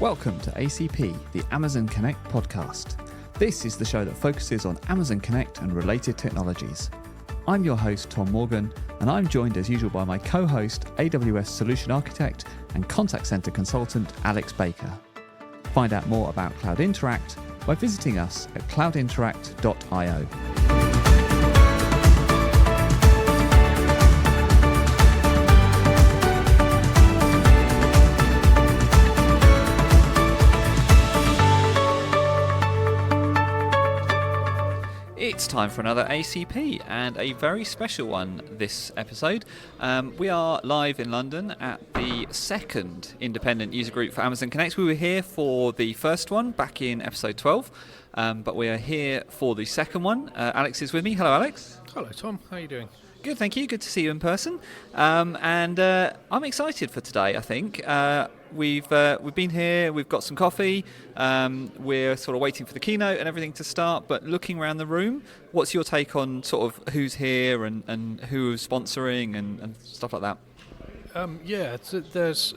Welcome to ACP, the Amazon Connect podcast. This is the show that focuses on Amazon Connect and related technologies. I'm your host, Tom Morgan, and I'm joined as usual by my co-host, AWS Solution Architect and Contact Center Consultant, Alex Baker. Find out more about Cloud Interact by visiting us at cloudinteract.io. It's time for another ACP, and a very special one this episode. We are live in London at the second independent user group for Amazon Connect. We were here for the first one back in episode 12, but we are here for the second one. Alex is with me. Hello, Alex. Hello, Tom. How are you doing? Good, thank you. Good to see you in person. And I'm excited for today, I think. We've been here, we've got some coffee, we're sort of waiting for the keynote and everything to start, but looking around the room, what's your take on sort of who's here and who's sponsoring and stuff like that? There's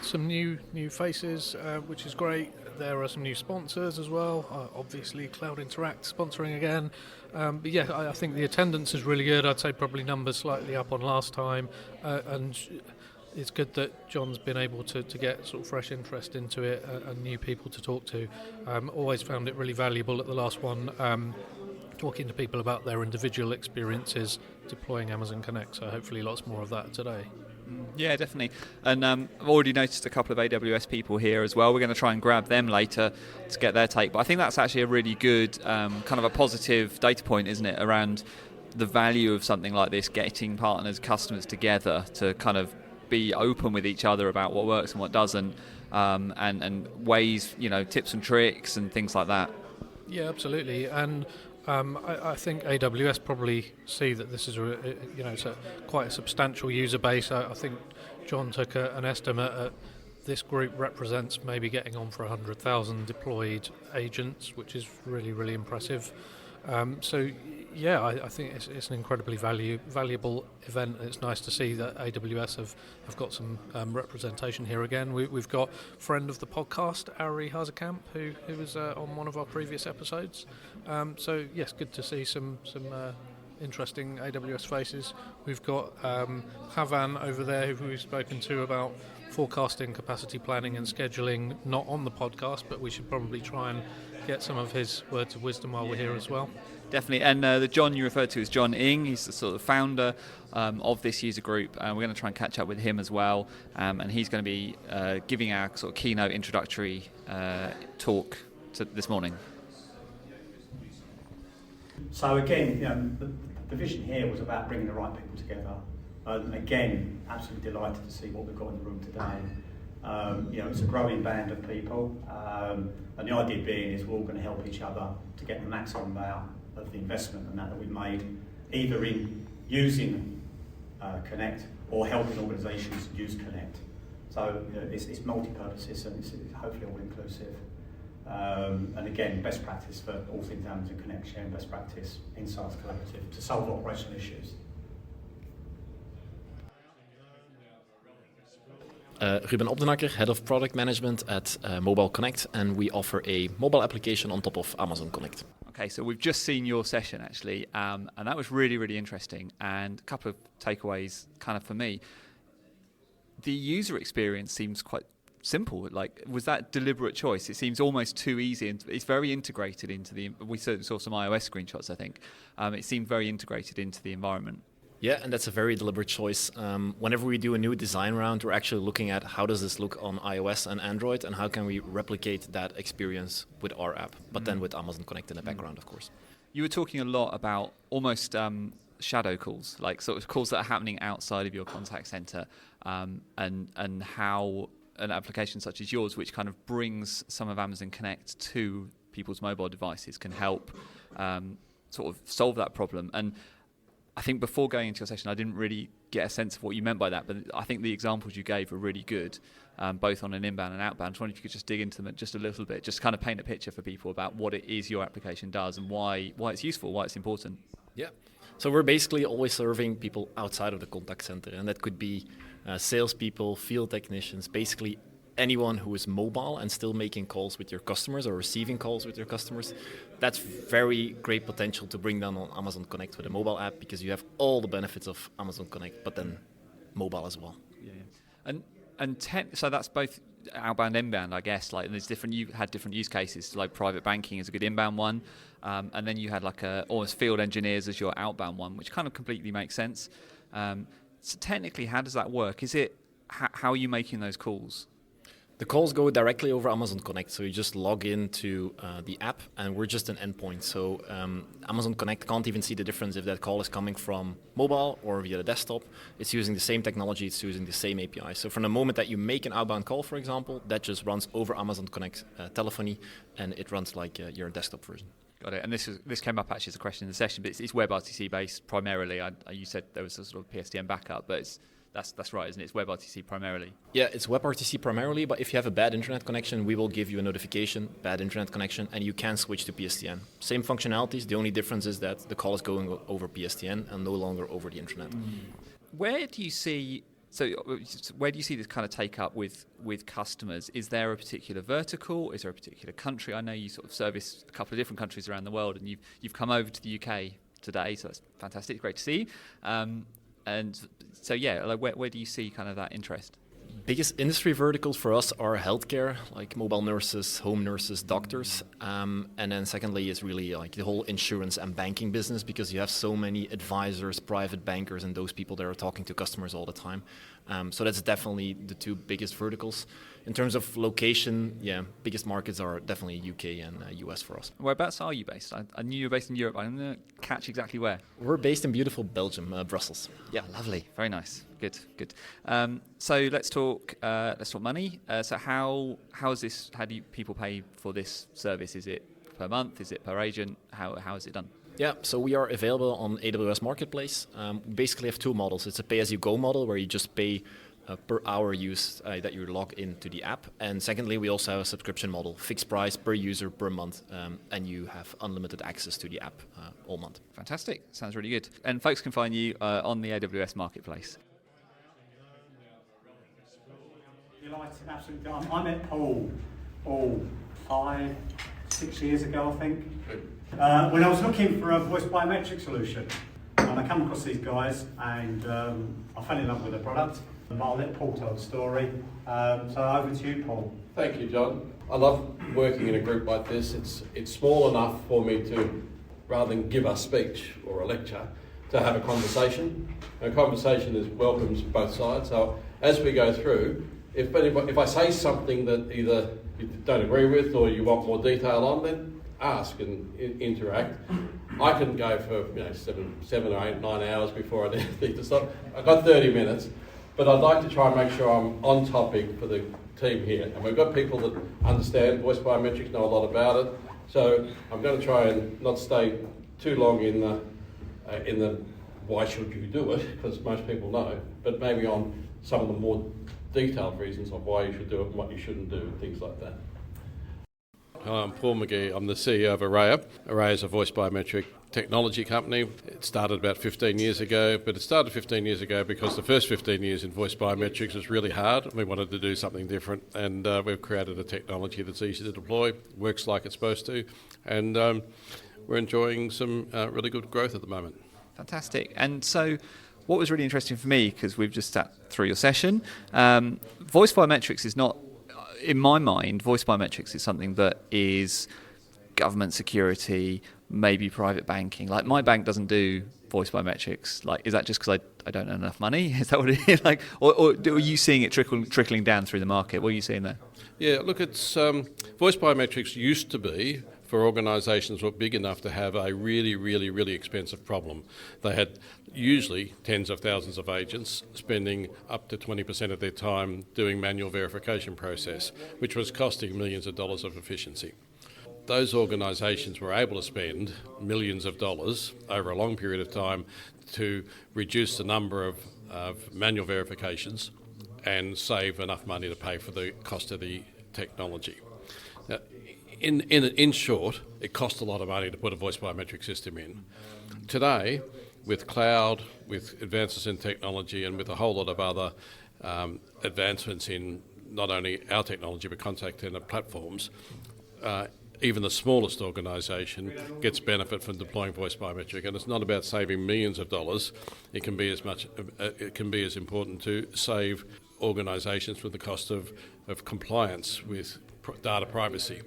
some new faces, which is great. There are some new sponsors as well, obviously Cloud Interact sponsoring again. I think the attendance is really good. I'd say probably numbers slightly up on last time, and it's good that John's been able to get sort of fresh interest into it and new people to talk to. Always found it really valuable at the last one, talking to people about their individual experiences deploying Amazon Connect, so hopefully lots more of that today. Yeah, definitely. And I've already noticed a couple of AWS people here as well. We're going to try and grab them later to get their take. But I think that's actually a really good kind of a positive data point, isn't it, around the value of something like this, getting partners, customers together to kind of be open with each other about what works and what doesn't, and ways, tips and tricks and things like that. Yeah, absolutely. And I think AWS probably see that this is it's quite a substantial user base. I think John took an estimate at this group represents maybe getting on for 100,000 deployed agents, which is really, really impressive. I think it's an incredibly valuable event. It's nice to see that AWS have got some representation here again. We've got friend of the podcast, Ari Hazekamp, who was on one of our previous episodes. Good to see some interesting AWS faces. We've got Pavan over there, who we've spoken to about forecasting, capacity planning and scheduling, not on the podcast, but we should probably try and get some of his words of wisdom while we're here as well. Definitely, and the John you referred to is John Ng. He's the sort of founder of this user group, and we're going to try and catch up with him as well, and he's going to be giving our sort of keynote introductory talk this morning. So again, the vision here was about bringing the right people together. Again, absolutely delighted to see what we've got in the room today. It's a growing band of people, and the idea being is we're all going to help each other to get the maximum out of the investment and that we've made, either in using Connect or helping organisations use Connect. So it's multi-purposes and it's hopefully all inclusive. And again, best practice for all things Amazon Connect, sharing best practice, insights collaborative to solve operational issues. Ruben Opdenakker, Head of Product Management at Mobile Connect, and we offer a mobile application on top of Amazon Connect. Okay, so we've just seen your session actually, and that was really, really interesting, and a couple of takeaways kind of for me. The user experience seems quite simple. Like, was that deliberate choice? It seems almost too easy, and it's very integrated into we certainly saw some iOS screenshots, I think. It seemed very integrated into the environment. Yeah, and that's a very deliberate choice. Whenever we do a new design round, we're actually looking at how does this look on iOS and Android, and how can we replicate that experience with our app, but then with Amazon Connect in the background, of course. You were talking a lot about almost shadow calls, like sort of calls that are happening outside of your contact center, and how an application such as yours, which kind of brings some of Amazon Connect to people's mobile devices, can help sort of solve that problem. And I think before going into your session, I didn't really get a sense of what you meant by that, but I think the examples you gave were really good, both on an inbound and outbound. I was wondering if you could just dig into them just a little bit, just kind of paint a picture for people about what it is your application does and why it's useful, why it's important. Yeah. So we're basically always serving people outside of the contact center, and that could be salespeople, field technicians, basically anyone who is mobile and still making calls with your customers or receiving calls with your customers, that's very great potential to bring down on Amazon Connect with a mobile app, because you have all the benefits of Amazon Connect, but then mobile as well. Yeah. So that's both outbound, inbound, I guess. Like, there's different. You had different use cases. Like private banking is a good inbound one, and then you had like almost field engineers as your outbound one, which kind of completely makes sense. So technically, how does that work? Is it how are you making those calls? The calls go directly over Amazon Connect, so you just log into the app, and we're just an endpoint. So Amazon Connect can't even see the difference if that call is coming from mobile or via the desktop. It's using the same technology, it's using the same API. So from the moment that you make an outbound call, for example, that just runs over Amazon Connect telephony, and it runs like your desktop version. Got it. And this came up actually as a question in the session, but it's WebRTC based primarily. You said there was a sort of PSTN backup, but that's right, isn't it? It's WebRTC primarily. Yeah, it's WebRTC primarily, but if you have a bad internet connection, we will give you a notification, bad internet connection, and you can switch to PSTN. Same functionalities, the only difference is that the call is going over PSTN and no longer over the internet. Where do you see this kind of take up with customers? Is there a particular vertical? Is there a particular country? I know you sort of service a couple of different countries around the world, and you've come over to the UK today, so that's fantastic, great to see. And so, yeah, like where do you see kind of that interest? Biggest industry verticals for us are healthcare, like mobile nurses, home nurses, doctors. And then secondly is really like the whole insurance and banking business, because you have so many advisors, private bankers, and those people that are talking to customers all the time. So that's definitely the two biggest verticals. In terms of location, biggest markets are definitely UK and US for us. Whereabouts are you based? I knew you were based in Europe. I didn't catch exactly where. We're based in beautiful Belgium, Brussels. Yeah, lovely. Very nice. Good. So let's talk money. So how is this? How do people pay for this service? Is it per month? Is it per agent? How is it done? Yeah, so we are available on AWS Marketplace. We basically have two models. It's a pay-as-you-go model where you just pay per hour use that you log into the app. And secondly, we also have a subscription model, fixed price per user per month, and you have unlimited access to the app all month. Fantastic. Sounds really good. And folks can find you on the AWS Marketplace. Delighted, absolutely. I met Paul 5-6 years ago, I think. When I was looking for a voice biometric solution, and I come across these guys, and I fell in love with the product. But I'll let Paul tell the story. So over to you, Paul. Thank you, John. I love working in a group like this. It's small enough for me to, rather than give a speech or a lecture, to have a conversation. A conversation welcomes both sides. So as we go through, if I say something that either you don't agree with or you want more detail on, then ask and interact. I can go for 7 or 8, 9 hours before I need to stop. I've got 30 minutes, but I'd like to try and make sure I'm on topic for the team here. And we've got people that understand voice biometrics, know a lot about it. So I'm going to try and not stay too long in the why should you do it, because most people know, but maybe on some of the more detailed reasons of why you should do it and what you shouldn't do, and things like that. Hi, I'm Paul McGee. I'm the CEO of Araya. Araya is a voice biometric technology company. It started about 15 years ago, but it started 15 years ago because the first 15 years in voice biometrics was really hard. We wanted to do something different, and we've created a technology that's easy to deploy, works like it's supposed to, and we're enjoying some really good growth at the moment. Fantastic. And so what was really interesting for me, because we've just sat through your session, voice biometrics is not, in my mind, voice biometrics is something that is government security, maybe private banking. Like, my bank doesn't do voice biometrics. Like, is that just because I don't earn enough money? Is that what it is? Like, or are you seeing it trickling down through the market? What are you seeing there? Yeah, look, it's voice biometrics used to be for organisations who were big enough to have a really, really, really expensive problem. They had usually tens of thousands of agents spending up to 20% of their time doing manual verification process, which was costing millions of dollars of efficiency. Those organisations were able to spend millions of dollars over a long period of time to reduce the number of manual verifications and save enough money to pay for the cost of the technology. Now, in short, it costs a lot of money to put a voice biometric system in. Today, with cloud, with advances in technology, and with a whole lot of other advancements in not only our technology but contact center platforms, even the smallest organisation gets benefit from deploying voice biometric, and it's not about saving millions of dollars. It can be as important to save organisations with the cost of compliance with data privacy,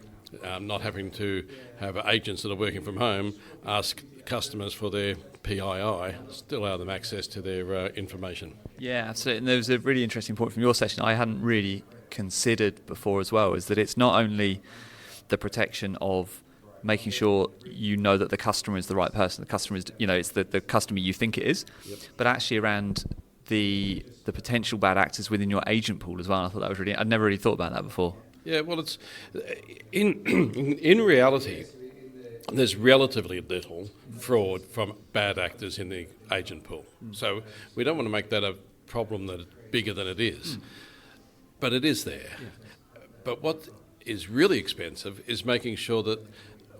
not having to have agents that are working from home ask customers for their PII, still allow them access to their information. Yeah, absolutely. And there was a really interesting point from your session I hadn't really considered before as well, is that it's not only the protection of making sure you know that the customer is the right person, the customer is, it's the customer you think it is, but actually around the potential bad actors within your agent pool as well. I thought that was I'd never really thought about that before. Yeah, well, it's in reality, there's relatively little fraud from bad actors in the agent pool. So we don't want to make that a problem that is bigger than it is, but it is there. But what is really expensive is making sure that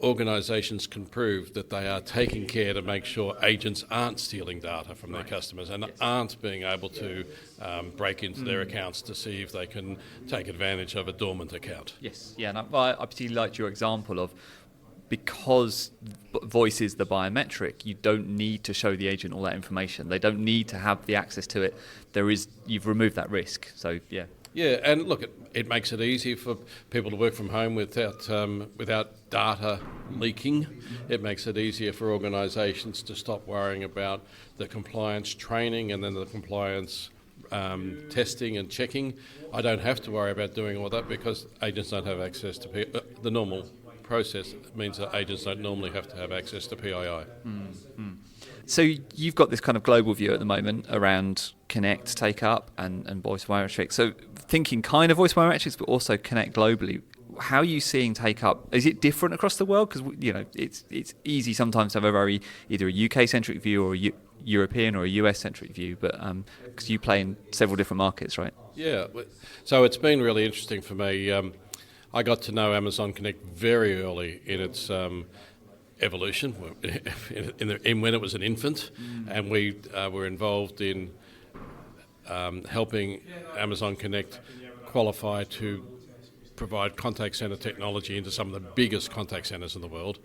organisations can prove that they are taking care to make sure agents aren't stealing data from their customers and aren't being able to break into their accounts to see if they can take advantage of a dormant account. Yes, yeah, and I particularly liked your example of, because voice is the biometric, you don't need to show the agent all that information. They don't need to have the access to it. You've removed that risk. So, yeah. Yeah, and look, it makes it easy for people to work from home without data leaking. It makes it easier for organisations to stop worrying about the compliance training and then the compliance testing and checking. I don't have to worry about doing all that because agents don't have access to the normal process. Means that agents don't normally have to have access to PII. Mm-hmm. So you've got this kind of global view at the moment around Connect, Take Up, and voice biometrics. So thinking kind of voice biometrics, but also Connect globally. How are you seeing Take Up? Is it different across the world? Because it's easy sometimes to have either a UK-centric view or a European or a US-centric view, but because you play in several different markets, right? Yeah. So it's been really interesting for me. I got to know Amazon Connect very early in its evolution, when it was an infant, and we were involved in helping Amazon Connect qualify to provide contact centre technology into some of the biggest contact centres in the world,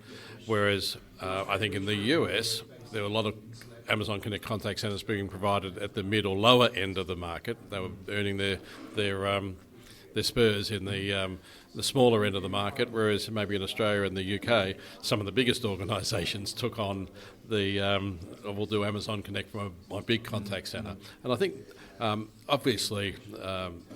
whereas I think in the US there were a lot of Amazon Connect contact centres being provided at the mid or lower end of the market. They were earning their spurs in the smaller end of the market, whereas maybe in Australia and the UK, some of the biggest organisations took on we'll do Amazon Connect from my big contact centre. And I think, obviously,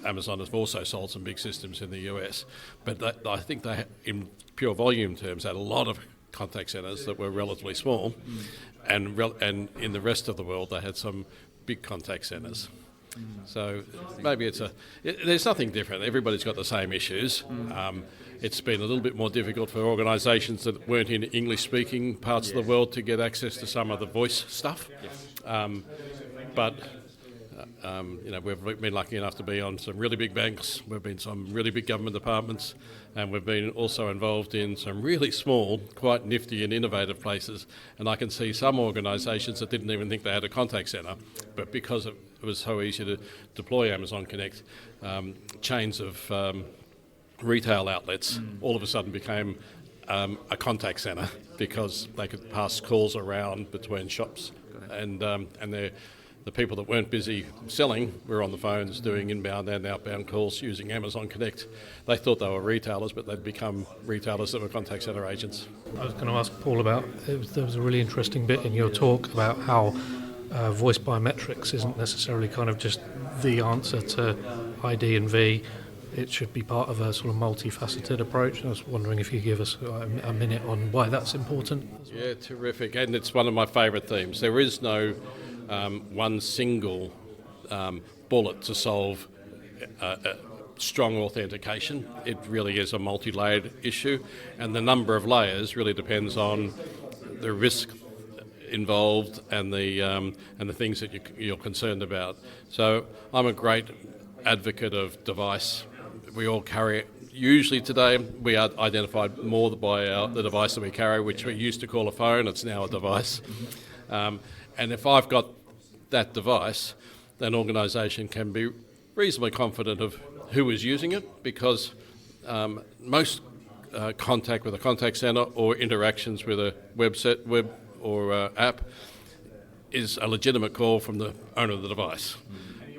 Amazon has also sold some big systems in the US, but I think they, in pure volume terms, had a lot of contact centres that were relatively small, and in the rest of the world, they had some big contact centres. So maybe there's nothing different. Everybody's got the same issues. It's been a little bit more difficult for organisations that weren't in English-speaking parts of the world to get access to some of the voice stuff. But we've been lucky enough to be on some really big banks. We've been some really big government departments, and we've been also involved in some really small, quite nifty and innovative places. And I can see some organisations that didn't even think they had a contact centre, but because it was so easy to deploy Amazon Connect, chains of retail outlets all of a sudden became a contact centre because they could pass calls around between shops, and the people that weren't busy selling were on the phones doing inbound and outbound calls using Amazon Connect. They thought they were retailers, but they'd become retailers that were contact centre agents. I was going to ask Paul about, there was a really interesting bit in your talk about how voice biometrics isn't necessarily kind of just the answer to ID and V. It should be part of a sort of multifaceted approach. I was wondering if you could give us a minute on why that's important. Yeah, terrific. And it's one of my favourite themes. There is no one single bullet to solve strong authentication. It really is a multi-layered issue, and the number of layers really depends on the risk involved and the things that you're concerned about. So I'm a great advocate of device. We all carry it. Usually today we are identified more by the device that we carry, which we used to call a phone. It's now a device. And if I've got that device, then an organisation can be reasonably confident of who is using it, because most contact with a contact centre or interactions with a web or app is a legitimate call from the owner of the device.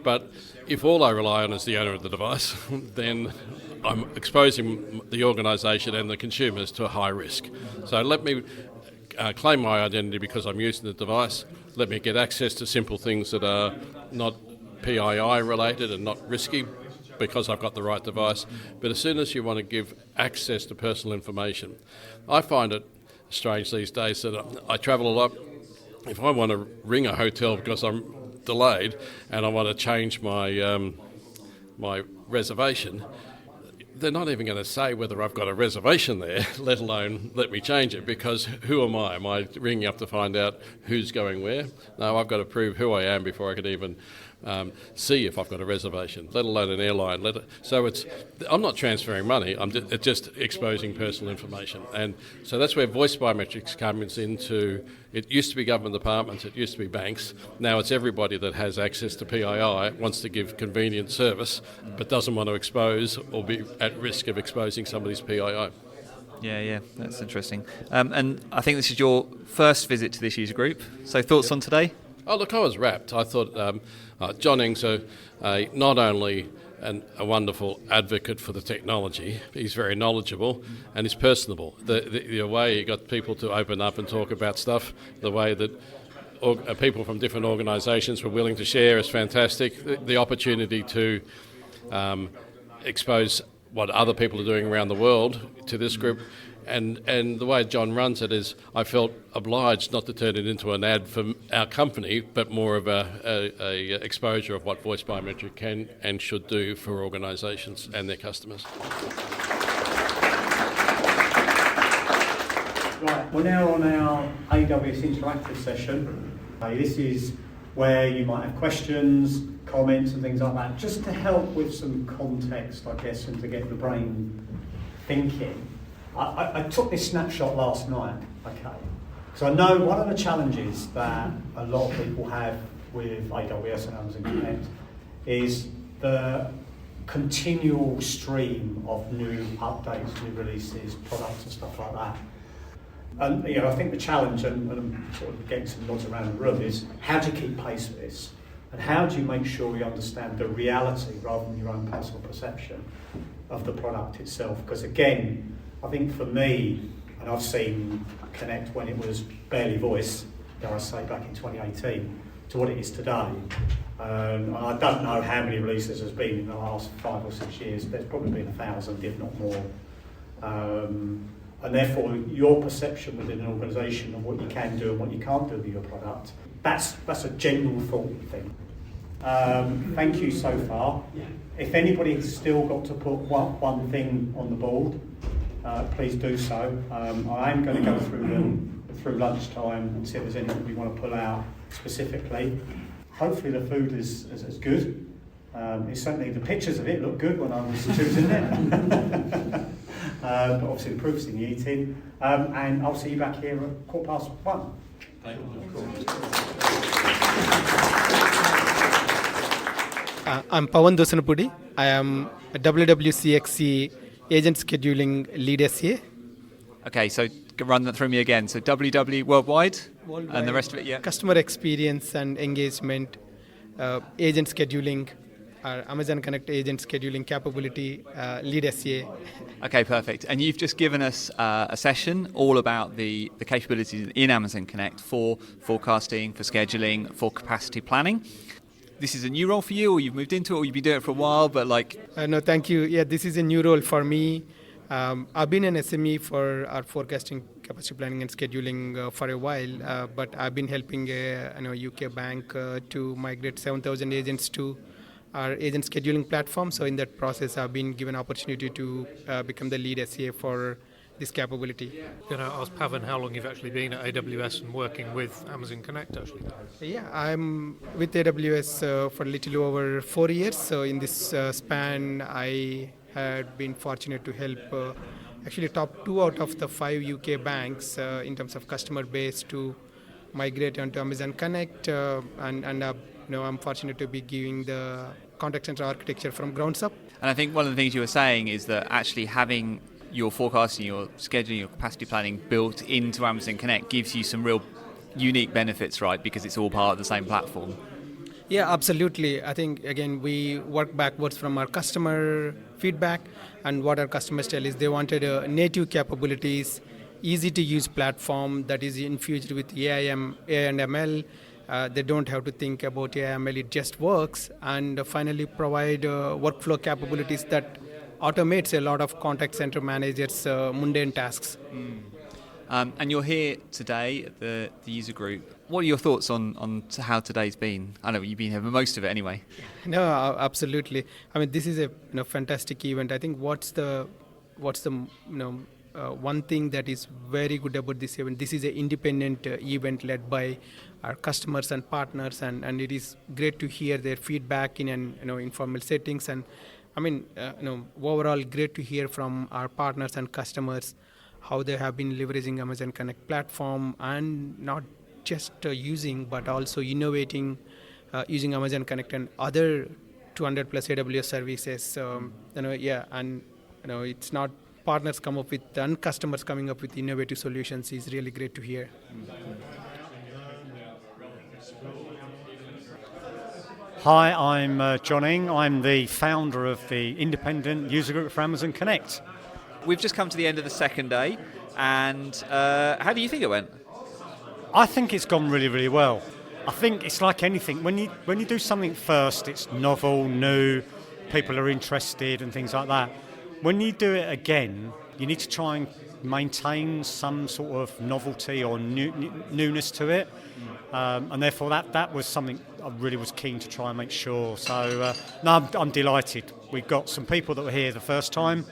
But if all I rely on is the owner of the device, then I'm exposing the organisation and the consumers to a high risk. So let me claim my identity because I'm using the device. Let me get access to simple things that are not PII related and not risky because I've got the right device. But as soon as you want to give access to personal information, I find it strange these days that I travel a lot. If I want to ring a hotel because I'm delayed and I want to change my my reservation, they're not even going to say whether I've got a reservation there, let alone let me change it, because who am I? Am I ringing up to find out who's going where? No, I've got to prove who I am before I can even see if I've got a reservation, let alone an airline. So I'm not transferring money, it's just exposing personal information. And so that's where voice biometrics comes into. It used to be government departments, it used to be banks. Now it's everybody that has access to PII, wants to give convenient service, but doesn't want to expose or be at risk of exposing somebody's PII. Yeah, that's interesting. And I think this is your first visit to this user group. So thoughts on today? Oh, look, I was rapt. I thought John Eng's not only a wonderful advocate for the technology, he's very knowledgeable and he's personable. The way he got people to open up and talk about stuff, the way that people from different organisations were willing to share is fantastic. The opportunity to expose what other people are doing around the world to this group. And the way John runs it is, I felt obliged not to turn it into an ad for our company, but more of a exposure of what voice biometric can and should do for organisations and their customers. Right, we're now on our AWS Interactive Session. This is where you might have questions, comments and things like that, just to help with some context, I guess, and to get the brain thinking. I took this snapshot last night, okay, because I know one of the challenges that a lot of people have with AWS and Amazon Connect is the continual stream of new updates, new releases, products and stuff like that. And I think the challenge, and I'm sort of getting some nods around the room, is how do you keep pace with this? And how do you make sure you understand the reality rather than your own personal perception of the product itself? Because again, I think for me, and I've seen Connect when it was barely voice, dare I say, back in 2018, to what it is today. I don't know how many releases there's been in the last 5 or 6 years. There's probably been 1,000, if not more. And therefore, your perception within an organisation of what you can do and what you can't do with your product, that's a general thought thing. Thank you so far. If anybody's still got to put one thing on the board, please do so. I am going to go through them through lunchtime and see if there's anything we want to pull out specifically. Hopefully the food is good. It's certainly, the pictures of it look good when I was choosing it. But obviously the proof's in the eating. And I'll see you back here at 1:15. Thank you. I'm Pavan Dusanapudi. I am a WWCXC agent scheduling lead SCA. Okay, so run that through me again. So WW worldwide, and the rest of it, yeah. Customer experience and engagement, agent scheduling, Amazon Connect agent scheduling capability, lead SCA. Okay, perfect. And you've just given us a session all about the capabilities in Amazon Connect for forecasting, for scheduling, for capacity planning. This is a new role for you, or you've moved into it, or you've been doing it for a while, but like... No, thank you. Yeah, this is a new role for me. I've been an SME for our forecasting, capacity planning and scheduling for a while, but I've been helping a UK bank to migrate 7,000 agents to our agent scheduling platform. So in that process, I've been given opportunity to become the lead SCA for this capability. Can I ask Pavan how long you've actually been at AWS and working with Amazon Connect actually? Yeah, I'm with AWS for a little over 4 years. So in this span, I had been fortunate to help actually top 2 out of the 5 UK banks in terms of customer base to migrate onto Amazon Connect, and I'm fortunate to be giving the contact center architecture from ground up. And I think one of the things you were saying is that actually having your forecasting, your scheduling, your capacity planning built into Amazon Connect gives you some real unique benefits, right? Because it's all part of the same platform. Yeah, absolutely. I think, again, we work backwards from our customer feedback, and what our customers tell is they wanted native capabilities, easy to use platform that is infused with AI and ML. They don't have to think about AI ML, it just works. And finally provide workflow capabilities that automates a lot of contact center managers' mundane tasks. And you're here today at the user group. What are your thoughts on how today's been? I know you've been here for most of it anyway. No, absolutely. I mean, this is a fantastic event. I think what's the one thing that is very good about this event. This is an independent event led by our customers and partners, and it is great to hear their feedback in an informal settings. And I mean, overall, great to hear from our partners and customers how they have been leveraging Amazon Connect platform, and not just using, but also innovating using Amazon Connect and other 200 plus AWS services. It's not partners come up with and customers coming up with innovative solutions is really great to hear. Hi, I'm John Ing. I'm the founder of the independent user group for Amazon Connect. We've just come to the end of the second day, and how do you think it went? I think it's gone really, really well. I think it's like anything. When you do something first, it's novel, new, people are interested and things like that. When you do it again, you need to try and maintain some sort of novelty or newness to it. And therefore that was something I really was keen to try and make sure. So I'm delighted. We've got some people that were here the first time,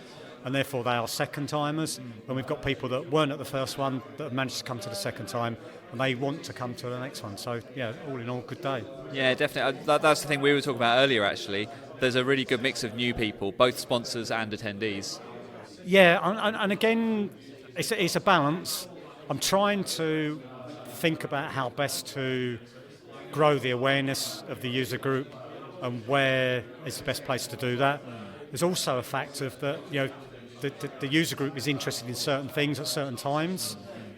and therefore they are second timers, and we've got people that weren't at the first one that have managed to come to the second time, and they want to come to the next one. So yeah, all in all, good day. Yeah, definitely. That's the thing we were talking about earlier, actually. There's a really good mix of new people, both sponsors and attendees. Yeah, and again, it's a balance. I'm trying to think about how best to grow the awareness of the user group and where is the best place to do that. There's also a fact of that, the user group is interested in certain things at certain times,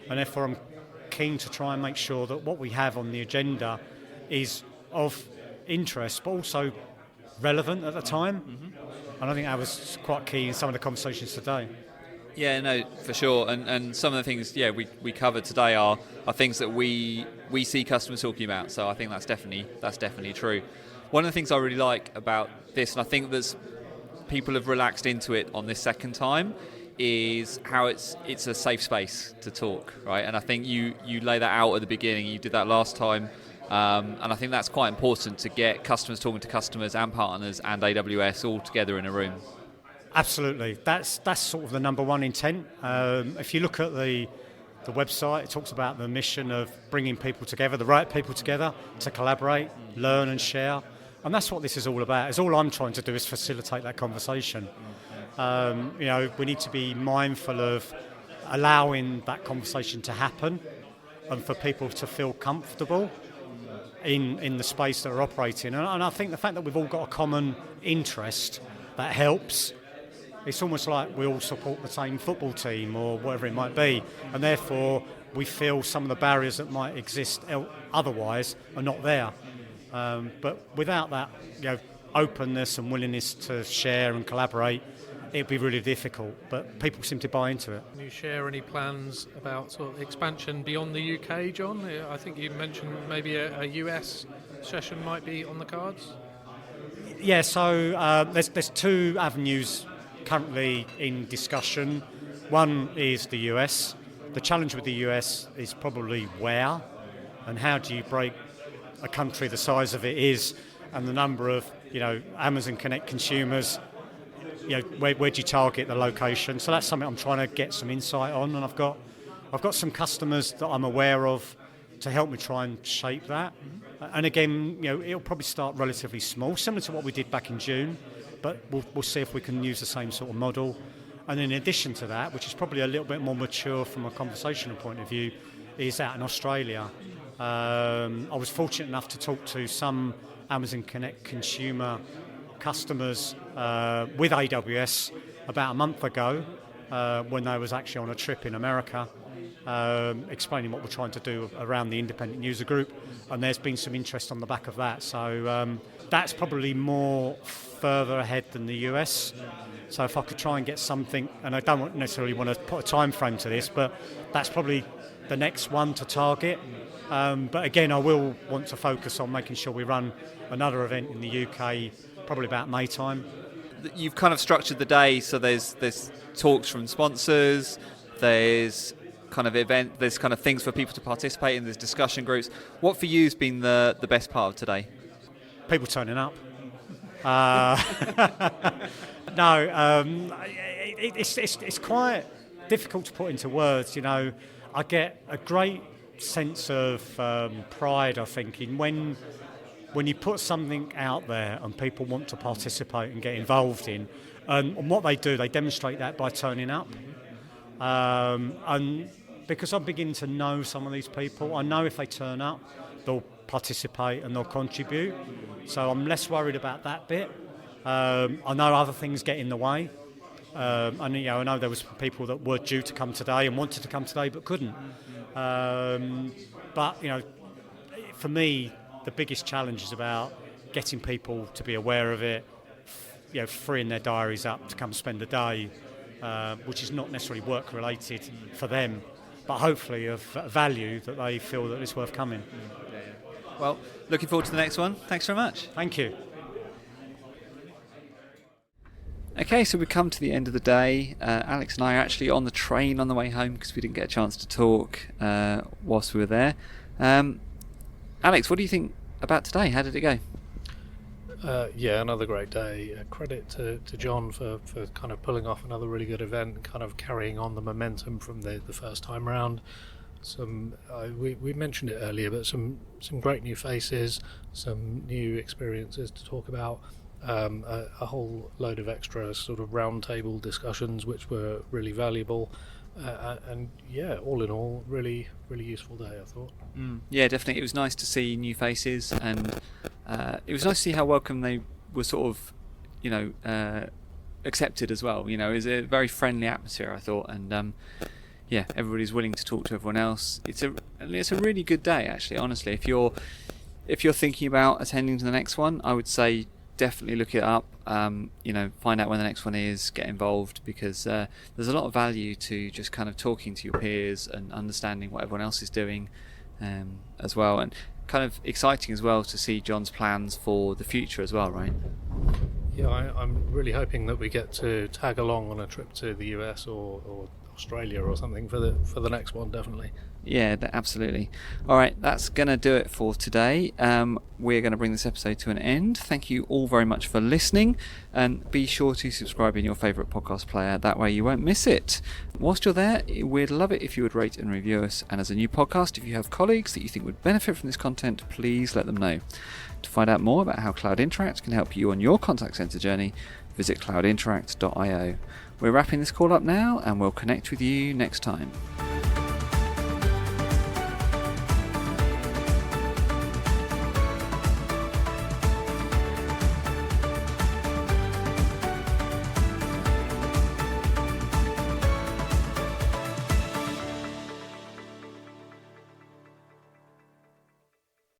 and therefore I'm keen to try and make sure that what we have on the agenda is of interest, but also relevant at the time. And I think that was quite key in some of the conversations today. Yeah, no, for sure. And some of the things, we covered today are things that we see customers talking about. So I think that's definitely true. One of the things I really like about this, and I think there's people have relaxed into it on this second time, is how it's a safe space to talk, right? And I think you lay that out at the beginning. You did that last time. And I think that's quite important to get customers talking to customers and partners and AWS all together in a room. Absolutely. That's sort of the number one intent. If you look at the website, it talks about the mission of bringing people together, the right people together to collaborate, learn and share. And that's what this is all about. It's all I'm trying to do is facilitate that conversation. We need to be mindful of allowing that conversation to happen and for people to feel comfortable in the space that we're operating. And I think the fact that we've all got a common interest, that helps. It's almost like we all support the same football team or whatever it might be, and therefore we feel some of the barriers that might exist otherwise are not there. But without that openness and willingness to share and collaborate, it'd be really difficult, but people seem to buy into it. Can you share any plans about sort of expansion beyond the UK, John? I think you mentioned maybe a US session might be on the cards. Yeah, so there's two avenues currently in discussion. One is the US. The challenge with the US is probably where and how do you break a country the size of it is and the number of Amazon Connect consumers. Where do you target the location? So that's something I'm trying to get some insight on, and I've got some customers that I'm aware of to help me try and shape that. And again, it'll probably start relatively small, similar to what we did back in June, but we'll see if we can use the same sort of model. And in addition to that, which is probably a little bit more mature from a conversational point of view, is out in Australia. I was fortunate enough to talk to some Amazon Connect consumer customers with AWS about a month ago when they was actually on a trip in America, explaining what we're trying to do around the independent user group, and there's been some interest on the back of that. So that's probably more further ahead than the US. So if I could try and get something, and I don't necessarily want to put a time frame to this, but that's probably the next one to target. But again, I will want to focus on making sure we run another event in the UK, probably about May time. You've kind of structured the day so there's talks from sponsors, there's kind of things for people to participate in, there's discussion groups. What for you has been the best part of today? People turning up. It's quite difficult to put into words. You know, I get a great sense of pride, I think, in when you put something out there and people want to participate and get involved in, and what they do, they demonstrate that by turning up. And because I'm beginning to know some of these people, I know if they turn up, they'll participate and they'll contribute. So I'm less worried about that bit. I know other things get in the way. I know there was people that were due to come today and wanted to come today but couldn't. But for me, the biggest challenge is about getting people to be aware of it, freeing their diaries up to come spend a day, which is not necessarily work related for them, but hopefully of value that they feel that it's worth coming. Well, looking forward to the next one. Thanks very much. Thank you. Okay, so we've come to the end of the day. Alex and I are actually on the train on the way home because we didn't get a chance to talk whilst we were there. Alex, what do you think about today? How did it go? Another great day. Credit to John for kind of pulling off another really good event, kind of carrying on the momentum from the first time round. We mentioned it earlier, but some great new faces, some new experiences to talk about. A whole load of extra sort of roundtable discussions which were really valuable, and all in all, really useful day, I thought. Yeah, definitely. It was nice to see new faces, and it was nice to see how welcome they were sort of, accepted as well. It was a very friendly atmosphere, I thought, and everybody's willing to talk to everyone else. It's a really good day, actually. Honestly, if you're thinking about attending to the next one, I would say definitely look it up. Find out when the next one is, get involved, because there's a lot of value to just kind of talking to your peers and understanding what everyone else is doing as well, and kind of exciting as well to see John's plans for the future as well, right? Yeah, I'm really hoping that we get to tag along on a trip to the US or Australia or something for the next one, definitely. Yeah, absolutely. All right, that's going to do it for today. We're going to bring this episode to an end. Thank you all very much for listening, and be sure to subscribe in your favourite podcast player. That way you won't miss it. Whilst you're there, we'd love it if you would rate and review us. And as a new podcast, if you have colleagues that you think would benefit from this content, please let them know. To find out more about how Cloud Interact can help you on your contact centre journey, visit cloudinteract.io. We're wrapping this call up now, and we'll connect with you next time.